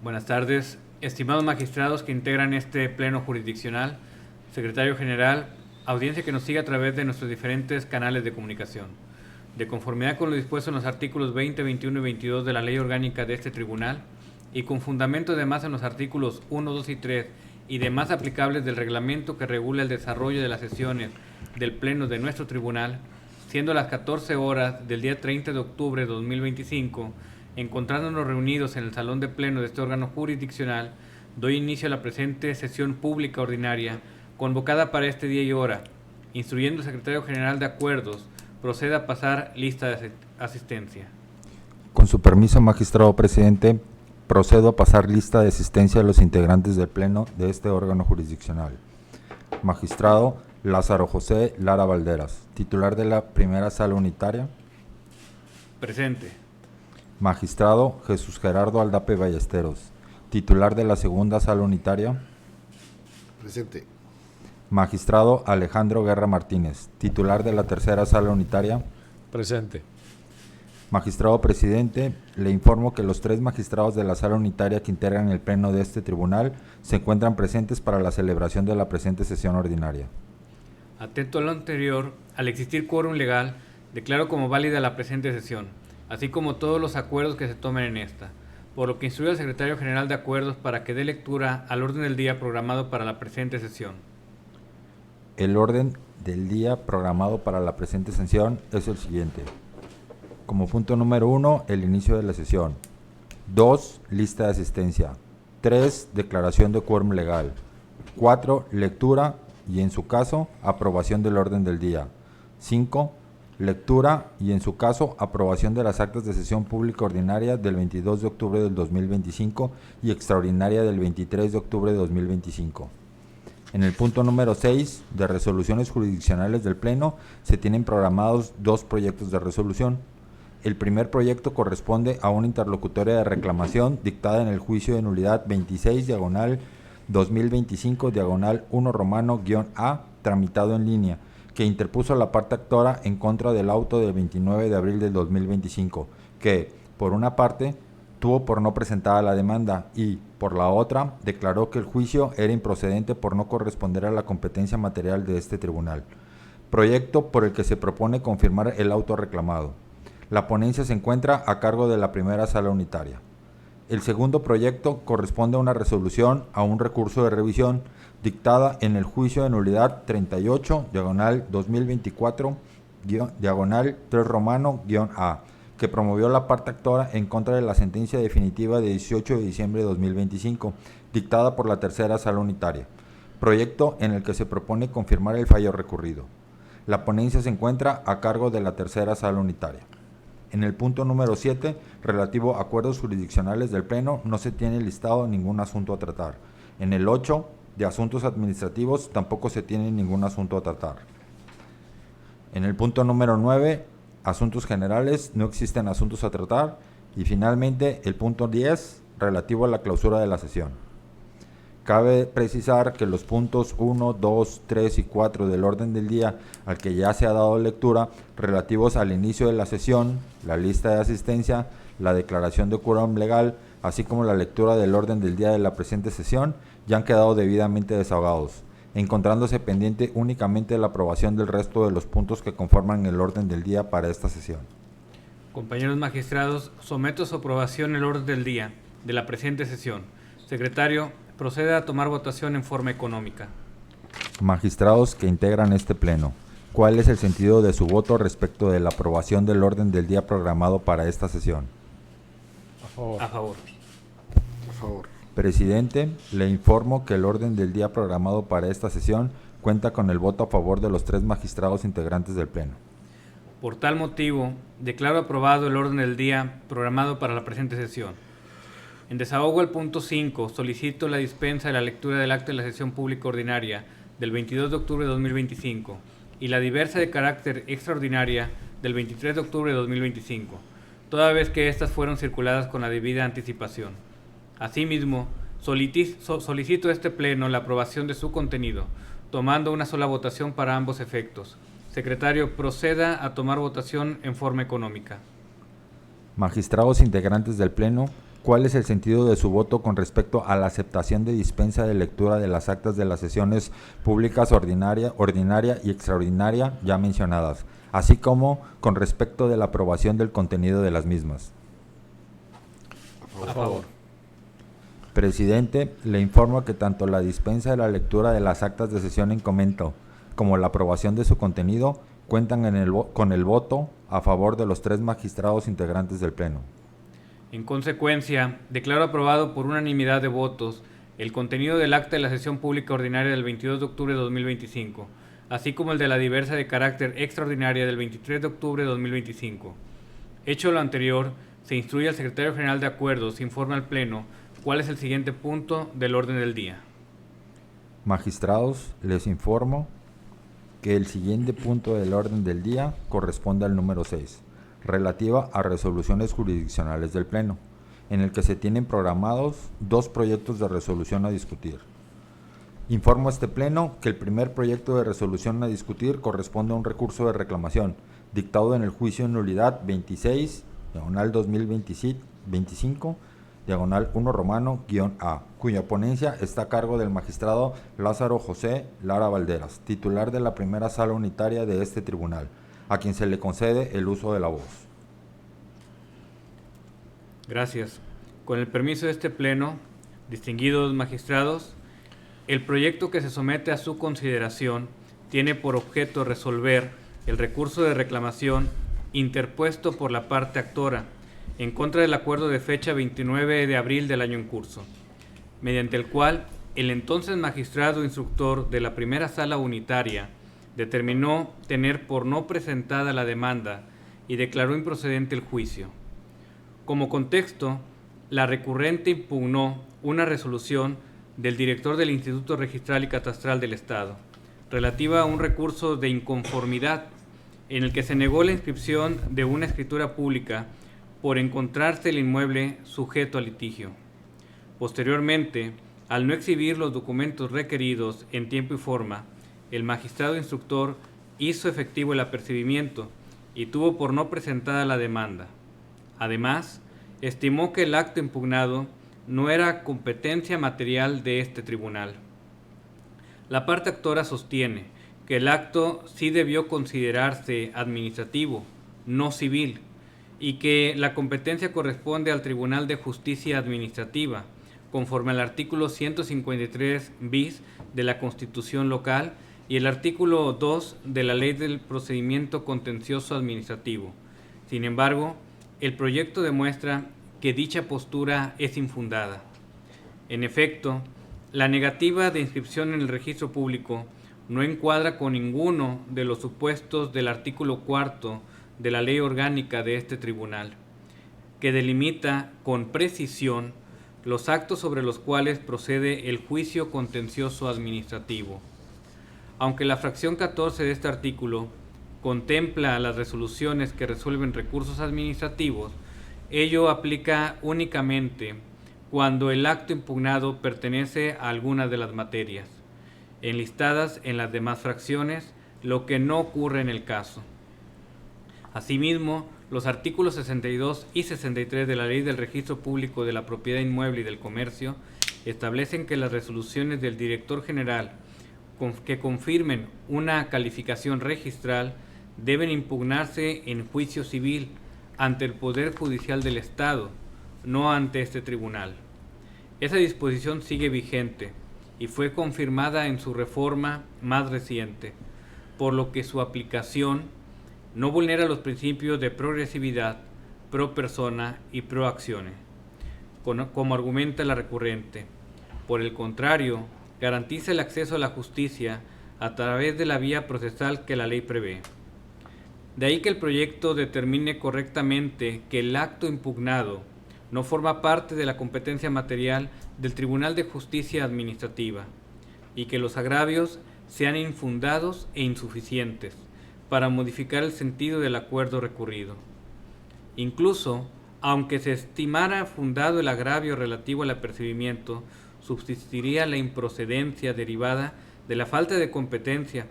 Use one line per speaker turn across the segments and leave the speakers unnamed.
Buenas tardes, estimados magistrados que integran este pleno jurisdiccional, secretario general, audiencia que nos sigue a través de nuestros diferentes canales de comunicación. De conformidad con lo dispuesto en los artículos 20, 21 y 22 de la Ley Orgánica de este Tribunal y con fundamento además en los artículos 1, 2 y 3 y demás aplicables del reglamento que regula el desarrollo de las sesiones del Pleno de nuestro Tribunal, siendo las 14 horas del día 30 de octubre de 2025, encontrándonos reunidos en el Salón de Pleno de este órgano jurisdiccional, doy inicio a la presente sesión pública ordinaria, convocada para este día y hora, instruyendo al Secretario General de Acuerdos, proceda a pasar lista de asistencia.
Con su permiso, magistrado presidente, procedo a pasar lista de asistencia a los integrantes del Pleno de este órgano jurisdiccional. Magistrado Lázaro José Lara Valderas, titular de la primera sala unitaria.
Presente.
Magistrado Jesús Gerardo Aldape Ballesteros, titular de la segunda sala unitaria.
Presente.
Magistrado Alejandro Guerra Martínez, titular de la tercera sala unitaria.
Presente.
Magistrado presidente, le informo que los 3 magistrados de la sala unitaria que integran el pleno de este tribunal se encuentran presentes para la celebración de la presente sesión ordinaria.
Atento a lo anterior, al existir quórum legal, declaro como válida la presente sesión, así como todos los acuerdos que se tomen en esta, por lo que instruyo al Secretario General de Acuerdos para que dé lectura al orden del día programado para la presente sesión.
El orden del día programado para la presente sesión es el siguiente. Como punto número 1, el inicio de la sesión. 2, lista de asistencia. 3, declaración de quórum legal. 4, lectura y, en su caso, aprobación del orden del día. 5, lectura y, en su caso, aprobación de las actas de sesión pública ordinaria del 22 de octubre del 2025 y extraordinaria del 23 de octubre de 2025. En el punto número 6, de resoluciones jurisdiccionales del Pleno, se tienen programados 2 proyectos de resolución. El primer proyecto corresponde a una interlocutoria de reclamación dictada en el juicio de nulidad 26/2025/1 romano-A, tramitado en línea, que interpuso la parte actora en contra del auto del 29 de abril del 2025, que, por una parte, tuvo por no presentada la demanda y, por la otra, declaró que el juicio era improcedente por no corresponder a la competencia material de este tribunal. Proyecto por el que se propone confirmar el auto reclamado. La ponencia se encuentra a cargo de la primera sala unitaria. El segundo proyecto corresponde a una resolución a un recurso de revisión dictada en el juicio de nulidad 38/2024/3 romano-A, que promovió la parte actora en contra de la sentencia definitiva de 18 de diciembre de 2025, dictada por la tercera sala unitaria. Proyecto en el que se propone confirmar el fallo recurrido. La ponencia se encuentra a cargo de la tercera sala unitaria. En el punto número 7, relativo a acuerdos jurisdiccionales del Pleno, no se tiene listado ningún asunto a tratar. En el 8, de asuntos administrativos, tampoco se tiene ningún asunto a tratar. En el punto número 9, asuntos generales, no existen asuntos a tratar. Y finalmente, el punto 10, relativo a la clausura de la sesión. Cabe precisar que los puntos 1, 2, 3 y 4 del orden del día al que ya se ha dado lectura, relativos al inicio de la sesión, la lista de asistencia, la declaración de quórum legal, así como la lectura del orden del día de la presente sesión, ya han quedado debidamente desahogados, encontrándose pendiente únicamente la aprobación del resto de los puntos que conforman el orden del día para esta sesión.
Compañeros magistrados, someto a su aprobación el orden del día de la presente sesión. Secretario, proceda a tomar votación en forma económica.
Magistrados que integran este pleno, ¿cuál es el sentido de su voto respecto de la aprobación del orden del día programado para esta sesión?
A favor.
A favor.
A favor.
Presidente, le informo que el orden del día programado para esta sesión cuenta con el voto a favor de los 3 magistrados integrantes del pleno.
Por tal motivo, declaro aprobado el orden del día programado para la presente sesión. En desahogo al punto 5, solicito la dispensa de la lectura del acta de la sesión pública ordinaria del 22 de octubre de 2025 y la diversa de carácter extraordinaria del 23 de octubre de 2025, toda vez que éstas fueron circuladas con la debida anticipación. Asimismo, solicito a este pleno la aprobación de su contenido, tomando una sola votación para ambos efectos. Secretario, proceda a tomar votación en forma económica.
Magistrados integrantes del pleno, ¿Cuál es el sentido de su voto con respecto a la aceptación de dispensa de lectura de las actas de las sesiones públicas ordinaria y extraordinaria ya mencionadas, así como con respecto de la aprobación del contenido de las mismas?
A favor.
Presidente, le informo que tanto la dispensa de la lectura de las actas de sesión en comento como la aprobación de su contenido cuentan con el voto a favor de los 3 magistrados integrantes del Pleno.
En consecuencia, declaro aprobado por unanimidad de votos el contenido del acta de la sesión pública ordinaria del 22 de octubre de 2025, así como el de la diversa de carácter extraordinaria del 23 de octubre de 2025. Hecho lo anterior, se instruye al Secretario General de Acuerdos, informa al Pleno cuál es el siguiente punto del orden del día.
Magistrados, les informo que el siguiente punto del orden del día corresponde al número 6, relativa a resoluciones jurisdiccionales del Pleno, en el que se tienen programados 2 proyectos de resolución a discutir. Informo a este Pleno que el primer proyecto de resolución a discutir corresponde a un recurso de reclamación dictado en el juicio en nulidad 26, diagonal 2025, diagonal 1 romano, -A, cuya ponencia está a cargo del magistrado Lázaro José Lara Valderas, titular de la primera sala unitaria de este tribunal, a quien se le concede el uso de la voz.
Gracias. Con el permiso de este Pleno, distinguidos magistrados, el proyecto que se somete a su consideración tiene por objeto resolver el recurso de reclamación interpuesto por la parte actora en contra del acuerdo de fecha 29 de abril del año en curso, mediante el cual el entonces magistrado instructor de la primera sala unitaria determinó tener por no presentada la demanda y declaró improcedente el juicio. Como contexto, la recurrente impugnó una resolución del director del Instituto Registral y Catastral del Estado, relativa a un recurso de inconformidad en el que se negó la inscripción de una escritura pública por encontrarse el inmueble sujeto a litigio. Posteriormente, al no exhibir los documentos requeridos en tiempo y forma, el magistrado instructor hizo efectivo el apercibimiento y tuvo por no presentada la demanda. Además, estimó que el acto impugnado no era competencia material de este tribunal. La parte actora sostiene que el acto sí debió considerarse administrativo, no civil, y que la competencia corresponde al Tribunal de Justicia Administrativa, conforme al artículo 153 bis de la Constitución local y el artículo 2 de la Ley del Procedimiento Contencioso Administrativo. Sin embargo, el proyecto demuestra que dicha postura es infundada. En efecto, la negativa de inscripción en el registro público no encuadra con ninguno de los supuestos del artículo 4 de la Ley Orgánica de este tribunal, que delimita con precisión los actos sobre los cuales procede el juicio contencioso administrativo. Aunque la fracción 14 de este artículo contempla las resoluciones que resuelven recursos administrativos, ello aplica únicamente cuando el acto impugnado pertenece a alguna de las materias enlistadas en las demás fracciones, lo que no ocurre en el caso. Asimismo, los artículos 62 y 63 de la Ley del Registro Público de la Propiedad Inmueble y del Comercio establecen que las resoluciones del director general que confirmen una calificación registral deben impugnarse en juicio civil ante el Poder Judicial del Estado, no ante este tribunal. Esa disposición sigue vigente y fue confirmada en su reforma más reciente, por lo que su aplicación no vulnera los principios de progresividad, pro persona y pro actione, como argumenta la recurrente. Por el contrario, garantiza el acceso a la justicia a través de la vía procesal que la ley prevé. De ahí que el proyecto determine correctamente que el acto impugnado no forma parte de la competencia material del Tribunal de Justicia Administrativa y que los agravios sean infundados e insuficientes para modificar el sentido del acuerdo recurrido. Incluso, aunque se estimara fundado el agravio relativo al apercibimiento, subsistiría la improcedencia derivada de la falta de competencia,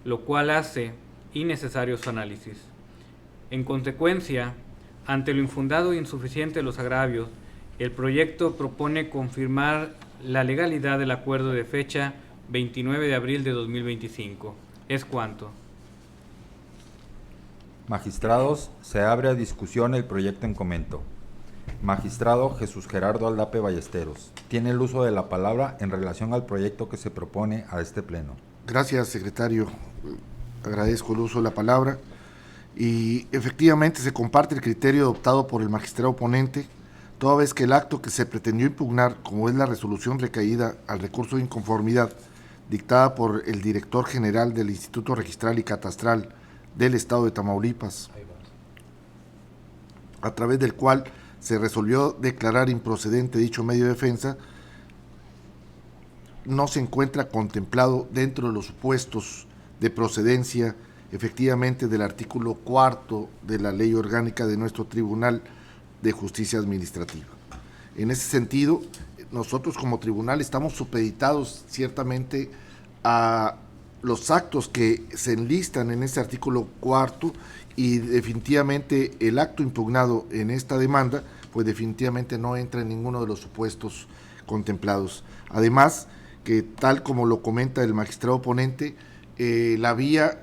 lo cual hace innecesario su análisis. En consecuencia, ante lo infundado e insuficiente de los agravios, El proyecto propone confirmar la legalidad del acuerdo de fecha 29 de abril de 2025. ¿Es cuanto?
Magistrados, se abre a discusión el proyecto en comento. Magistrado Jesús Gerardo Aldape Ballesteros, tiene el uso de la palabra en relación al proyecto que se propone a este pleno.
Gracias, secretario. Agradezco el uso de la palabra. Y efectivamente se comparte el criterio adoptado por el magistrado ponente, toda vez que el acto que se pretendió impugnar, como es la resolución recaída al recurso de inconformidad dictada por el director general del Instituto Registral y Catastral del Estado de Tamaulipas, a través del cual se resolvió declarar improcedente dicho medio de defensa, no se encuentra contemplado dentro de los supuestos de procedencia efectivamente del artículo 4 de la Ley Orgánica de nuestro Tribunal de Justicia Administrativa. En ese sentido, nosotros como tribunal estamos supeditados ciertamente a los actos que se enlistan en ese artículo 4 y definitivamente el acto impugnado en esta demanda, pues definitivamente no entra en ninguno de los supuestos contemplados. Además, que tal como lo comenta el magistrado ponente, la vía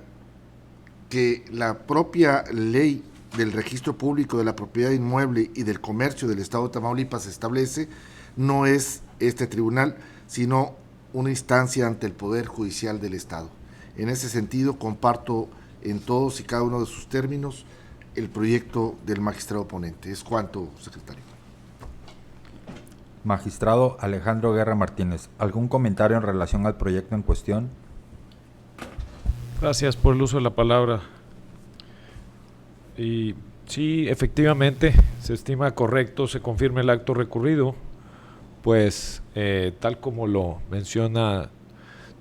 que la propia ley del registro público de la propiedad inmueble y del comercio del Estado de Tamaulipas establece, no es este tribunal, sino una instancia ante el Poder Judicial del Estado. En ese sentido, comparto en todos y cada uno de sus términos el proyecto del magistrado ponente. Es cuanto, secretario.
Magistrado Alejandro Guerra Martínez, ¿algún comentario en relación al proyecto en cuestión?
Gracias por el uso de la palabra. Y sí, efectivamente, se estima correcto, se confirma el acto recurrido, pues tal como lo menciona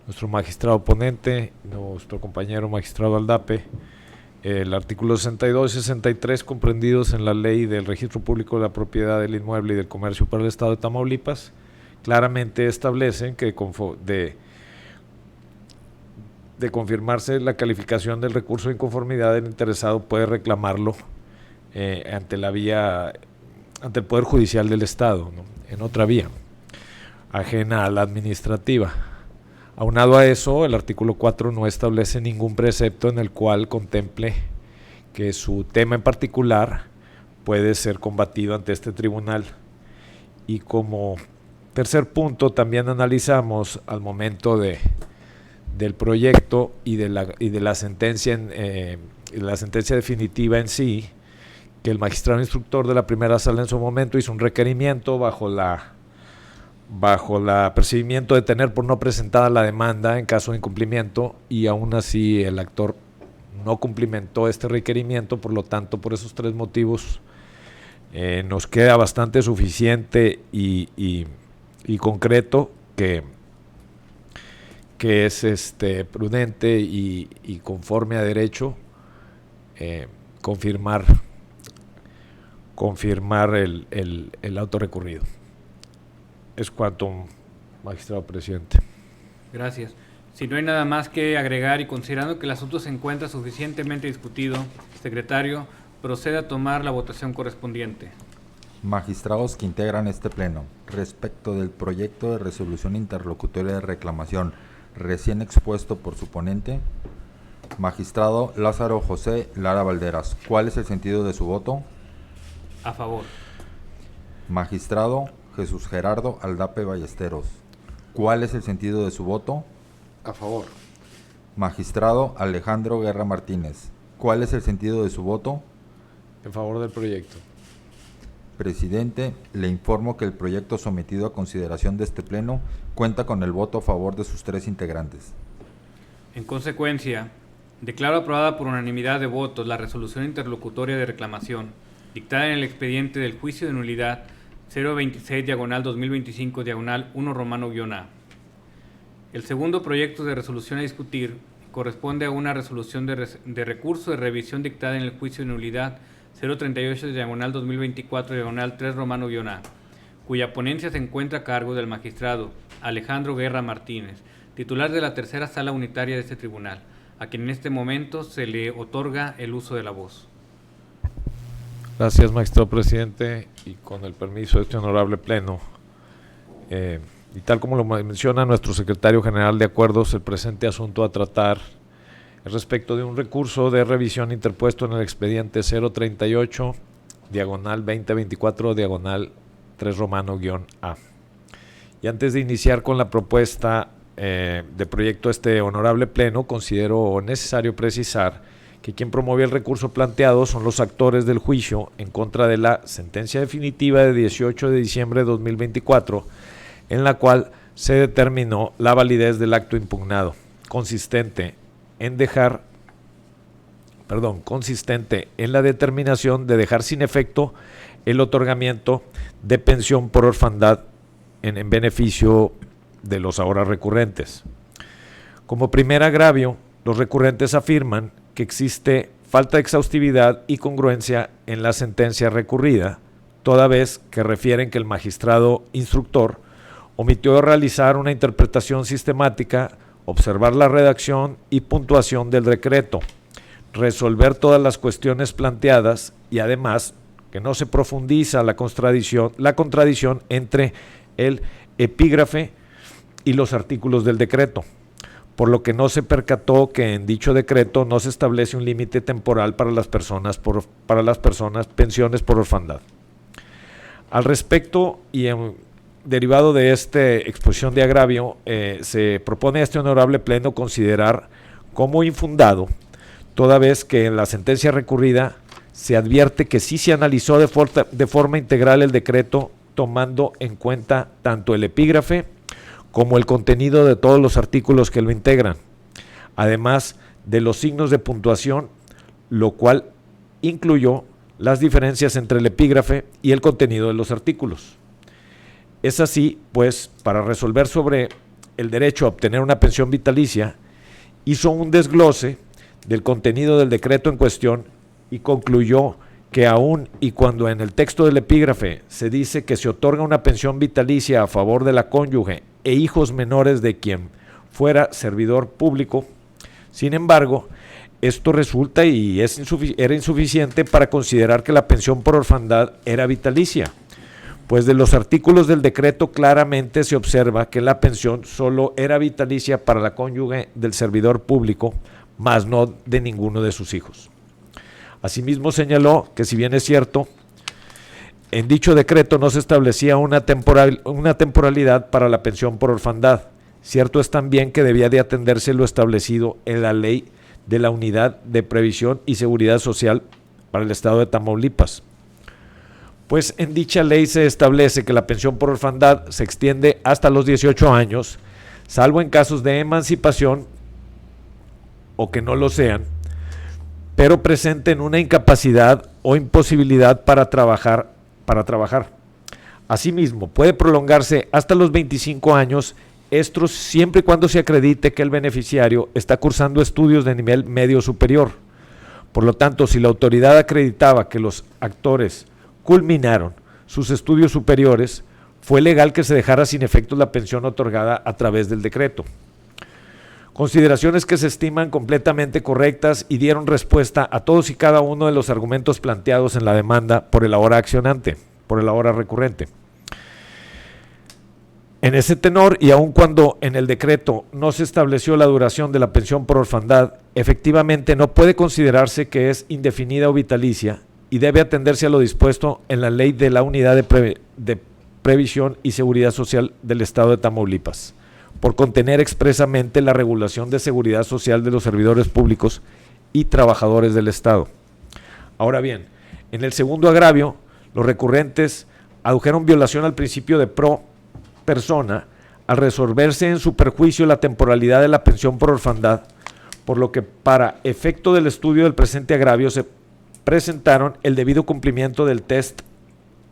nuestro magistrado ponente, nuestro compañero magistrado Aldape, el artículo 62 y 63 comprendidos en la Ley del Registro Público de la Propiedad del Inmueble y del Comercio para el Estado de Tamaulipas claramente establecen que de confirmarse la calificación del recurso de inconformidad, el interesado puede reclamarlo ante el Poder Judicial del Estado, ¿no? En otra vía, ajena a la administrativa. Aunado a eso, el artículo 4 no establece ningún precepto en el cual contemple que su tema en particular puede ser combatido ante este tribunal. Y como tercer punto, también analizamos al momento del proyecto y de la sentencia la sentencia definitiva en sí, que el magistrado instructor de la primera sala en su momento hizo un requerimiento bajo el apercibimiento de tener por no presentada la demanda en caso de incumplimiento, y aún así el actor no cumplimentó este requerimiento. Por lo tanto, por esos tres motivos nos queda bastante suficiente y concreto que es prudente y conforme a derecho confirmar el auto recurrido. Es cuanto, magistrado presidente.
Gracias. Si no hay nada más que agregar y considerando que el asunto se encuentra suficientemente discutido, secretario, proceda a tomar la votación correspondiente.
Magistrados que integran este pleno, respecto del proyecto de resolución interlocutoria de reclamación recién expuesto por su ponente, magistrado Lázaro José Lara Valderas, ¿cuál es el sentido de su voto?
A favor.
Magistrado Jesús Gerardo Aldape Ballesteros, ¿cuál es el sentido de su voto?
A favor.
Magistrado Alejandro Guerra Martínez, ¿cuál es el sentido de su voto?
En favor del proyecto.
Presidente, le informo que el proyecto sometido a consideración de este pleno cuenta con el voto a favor de sus tres integrantes.
En consecuencia, declaro aprobada por unanimidad de votos la resolución interlocutoria de reclamación dictada en el expediente del juicio de nulidad 026/2025/1 El segundo proyecto de resolución a discutir corresponde a una resolución de recurso de revisión dictada en el juicio de nulidad 038/2024/3 cuya ponencia se encuentra a cargo del magistrado Alejandro Guerra Martínez, titular de la tercera sala unitaria de este tribunal, a quien en este momento se le otorga el uso de la voz.
Gracias, magistrado presidente, y con el permiso de este honorable pleno, y tal como lo menciona nuestro secretario general de Acuerdos, el presente asunto a tratar es respecto de un recurso de revisión interpuesto en el expediente 038, diagonal 2024, diagonal 3 romano-A. Y antes de iniciar con la propuesta de proyecto este honorable pleno, considero necesario precisar que quien promovió el recurso planteado son los actores del juicio en contra de la sentencia definitiva de 18 de diciembre de 2024, en la cual se determinó la validez del acto impugnado, consistente en la determinación de dejar sin efecto el otorgamiento de pensión por orfandad en beneficio de los ahora recurrentes. Como primer agravio, los recurrentes afirman que existe falta de exhaustividad y congruencia en la sentencia recurrida, toda vez que refieren que el magistrado instructor omitió realizar una interpretación sistemática, observar la redacción y puntuación del decreto, resolver todas las cuestiones planteadas y además que no se profundiza la contradicción entre el epígrafe y los artículos del decreto, por lo que no se percató que en dicho decreto no se establece un límite temporal para las personas pensiones por orfandad. Al respecto, y derivado de esta exposición de agravio, se propone a este honorable pleno considerar como infundado, toda vez que en la sentencia recurrida se advierte que sí se analizó de forma integral el decreto, tomando en cuenta tanto el epígrafe como el contenido de todos los artículos que lo integran, además de los signos de puntuación, lo cual incluyó las diferencias entre el epígrafe y el contenido de los artículos. Es así, pues, para resolver sobre el derecho a obtener una pensión vitalicia, hizo un desglose del contenido del decreto en cuestión y concluyó que aun y cuando en el texto del epígrafe se dice que se otorga una pensión vitalicia a favor de la cónyuge e hijos menores de quien fuera servidor público, sin embargo, esto resulta y era insuficiente para considerar que la pensión por orfandad era vitalicia, pues de los artículos del decreto claramente se observa que la pensión solo era vitalicia para la cónyuge del servidor público, mas no de ninguno de sus hijos. Asimismo señaló que, si bien es cierto, en dicho decreto no se establecía una temporalidad para la pensión por orfandad, cierto es también que debía de atenderse lo establecido en la ley de la Unidad de Previsión y Seguridad Social para el Estado de Tamaulipas, pues en dicha ley se establece que la pensión por orfandad se extiende hasta los 18 años, salvo en casos de emancipación o que no lo sean, pero presenten una incapacidad o imposibilidad para trabajar. Asimismo, puede prolongarse hasta los 25 años, esto siempre y cuando se acredite que el beneficiario está cursando estudios de nivel medio superior. Por lo tanto, si la autoridad acreditaba que los actores culminaron sus estudios superiores, fue legal que se dejara sin efecto la pensión otorgada a través del decreto. Consideraciones que se estiman completamente correctas y dieron respuesta a todos y cada uno de los argumentos planteados en la demanda por el ahora accionante, por el ahora recurrente. En ese tenor, y aun cuando en el decreto no se estableció la duración de la pensión por orfandad, efectivamente no puede considerarse que es indefinida o vitalicia y debe atenderse a lo dispuesto en la Ley de la Unidad de Previsión y Seguridad Social del Estado de Tamaulipas, por contener expresamente la regulación de seguridad social de los servidores públicos y trabajadores del Estado. Ahora bien, en el segundo agravio, los recurrentes adujeron violación al principio de pro persona al resolverse en su perjuicio la temporalidad de la pensión por orfandad, por lo que para efecto del estudio del presente agravio se presentaron el debido cumplimiento del test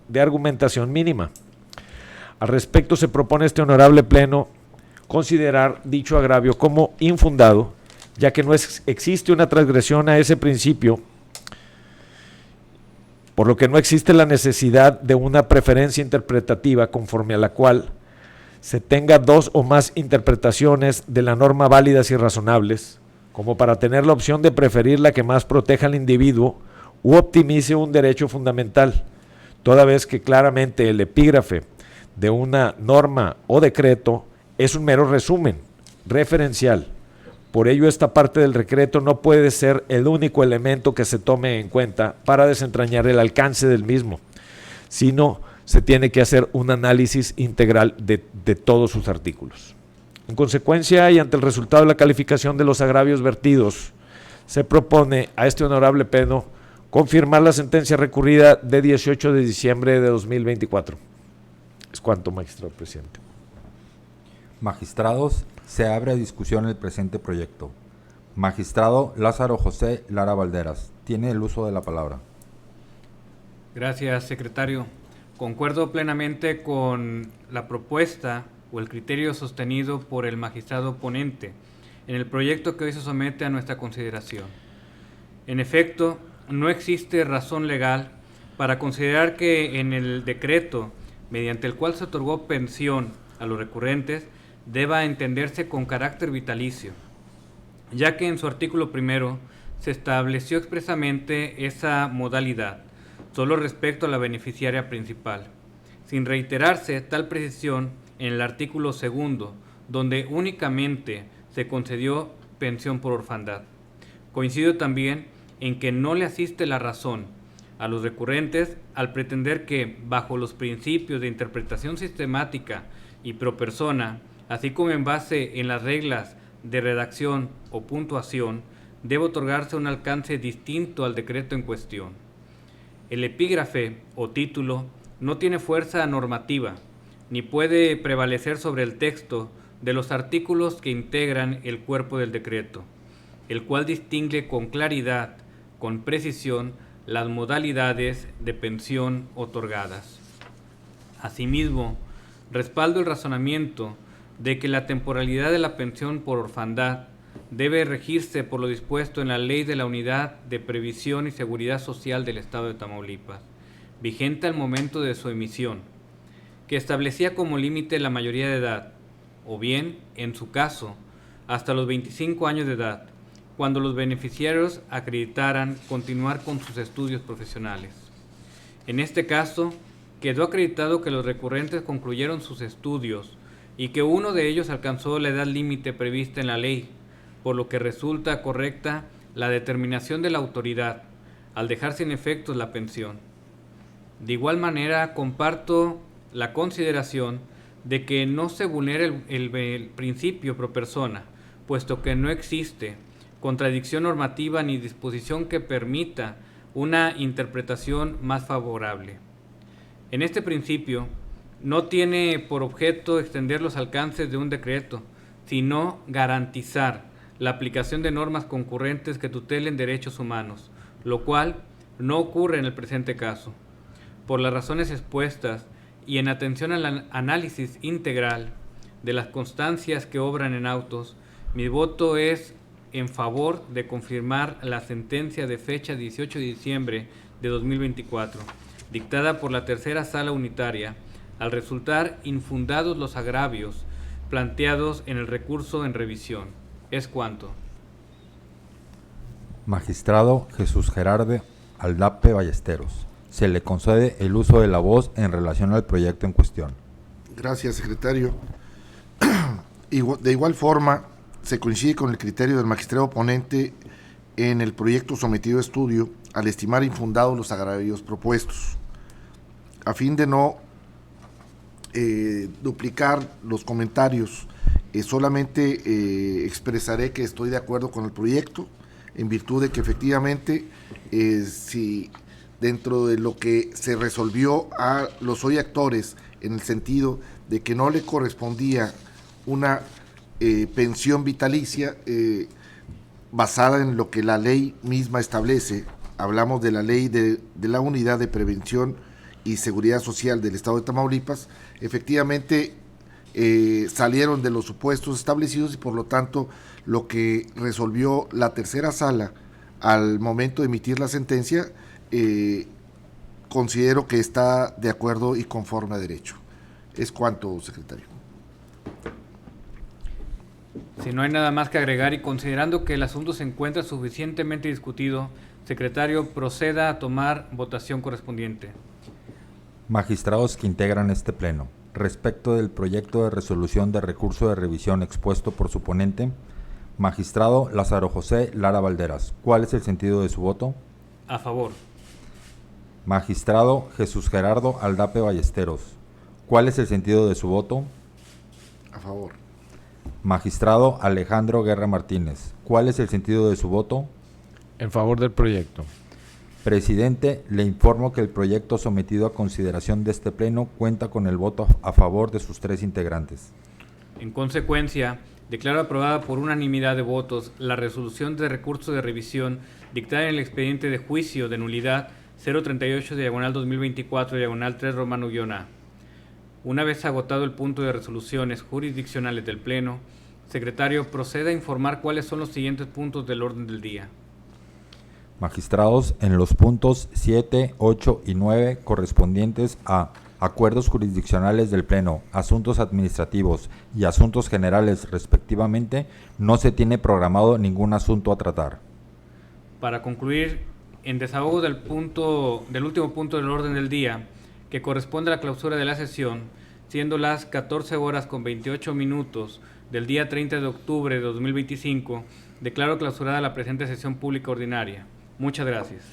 de argumentación mínima. Al respecto, se propone este honorable pleno considerar dicho agravio como infundado, ya que no existe una transgresión a ese principio, por lo que no existe la necesidad de una preferencia interpretativa conforme a la cual se tenga dos o más interpretaciones de la norma válidas y razonables, como para tener la opción de preferir la que más proteja al individuo u optimice un derecho fundamental, toda vez que claramente el epígrafe de una norma o decreto es un mero resumen referencial. Por ello, esta parte del decreto no puede ser el único elemento que se tome en cuenta para desentrañar el alcance del mismo, sino se tiene que hacer un análisis integral de todos sus artículos. En consecuencia, y ante el resultado de la calificación de los agravios vertidos, se propone a este honorable pleno confirmar la sentencia recurrida de 18 de diciembre de 2024. Es cuanto, magistrado presidente.
Magistrados, se abre a discusión el presente proyecto. Magistrado Lázaro José Lara Valderas, tiene el uso de la palabra.
Gracias, secretario. Concuerdo plenamente con la propuesta o el criterio sostenido por el magistrado ponente en el proyecto que hoy se somete a nuestra consideración. En efecto, no existe razón legal para considerar que en el decreto mediante el cual se otorgó pensión a los recurrentes deba entenderse con carácter vitalicio, ya que en su artículo primero se estableció expresamente esa modalidad, solo respecto a la beneficiaria principal, sin reiterarse tal precisión en el artículo segundo, donde únicamente se concedió pensión por orfandad. Coincido también en que no le asiste la razón a los recurrentes al pretender que, bajo los principios de interpretación sistemática y pro persona, así como en base en las reglas de redacción o puntuación, debe otorgarse un alcance distinto al decreto en cuestión. El epígrafe o título no tiene fuerza normativa, ni puede prevalecer sobre el texto de los artículos que integran el cuerpo del decreto, el cual distingue con claridad, con precisión, las modalidades de pensión otorgadas. Asimismo, respaldo el razonamiento de que la temporalidad de la pensión por orfandad debe regirse por lo dispuesto en la Ley de la Unidad de Previsión y Seguridad Social del Estado de Tamaulipas, vigente al momento de su emisión, que establecía como límite la mayoría de edad, o bien, en su caso, hasta los 25 años de edad, cuando los beneficiarios acreditaran continuar con sus estudios profesionales. En este caso, quedó acreditado que los recurrentes concluyeron sus estudios y que uno de ellos alcanzó la edad límite prevista en la ley, por lo que resulta correcta la determinación de la autoridad al dejar sin efectos la pensión. De igual manera, comparto la consideración de que no se vulnera el principio pro persona, puesto que no existe contradicción normativa ni disposición que permita una interpretación más favorable. En este principio, no tiene por objeto extender los alcances de un decreto, sino garantizar la aplicación de normas concurrentes que tutelen derechos humanos, lo cual no ocurre en el presente caso. Por las razones expuestas y en atención al análisis integral de las constancias que obran en autos, mi voto es en favor de confirmar la sentencia de fecha 18 de diciembre de 2024, dictada por la tercera sala unitaria, al resultar infundados los agravios planteados en el recurso en revisión. Es cuanto.
Magistrado Jesús Gerardo Aldape Ballesteros, se le concede el uso de la voz en relación al proyecto en cuestión.
Gracias, secretario. De igual forma, se coincide con el criterio del magistrado ponente en el proyecto sometido a estudio al estimar infundados los agravios propuestos. A fin de no duplicar los comentarios, solamente expresaré que estoy de acuerdo con el proyecto, en virtud de que efectivamente, si dentro de lo que se resolvió a los hoy actores, en el sentido de que no le correspondía una pensión vitalicia basada en lo que la ley misma establece, hablamos de la ley de la Unidad de Prevención y Seguridad Social del Estado de Tamaulipas, efectivamente salieron de los supuestos establecidos y por lo tanto lo que resolvió la tercera sala al momento de emitir la sentencia, considero que está de acuerdo y conforme a derecho. Es cuanto, secretario.
Si no hay nada más que agregar y considerando que el asunto se encuentra suficientemente discutido, Secretario, proceda a tomar votación correspondiente.
Magistrados que integran este pleno, respecto del proyecto de resolución de recurso de revisión expuesto por su ponente, magistrado Lázaro José Lara Valderas, ¿cuál es el sentido de su voto?
A favor.
Magistrado Jesús Gerardo Aldape Ballesteros, ¿cuál es el sentido de su voto?
A favor.
Magistrado Alejandro Guerra Martínez, ¿cuál es el sentido de su voto?
En favor del proyecto.
Presidente, le informo que el proyecto sometido a consideración de este pleno cuenta con el voto a favor de sus 3 integrantes.
En consecuencia, declaro aprobada por unanimidad de votos la resolución de recurso de revisión dictada en el expediente de juicio de nulidad 038/2024/3 Una vez agotado el punto de resoluciones jurisdiccionales del Pleno, Secretario, proceda a informar cuáles son los siguientes puntos del orden del día.
Magistrados, en los puntos 7, 8 y 9 correspondientes a acuerdos jurisdiccionales del Pleno, asuntos administrativos y asuntos generales respectivamente, no se tiene programado ningún asunto a tratar.
Para concluir, en desahogo del último punto del orden del día, que corresponde a la clausura de la sesión, siendo las 14:28 del día 30 de octubre de 2025, declaro clausurada la presente sesión pública ordinaria. Muchas gracias.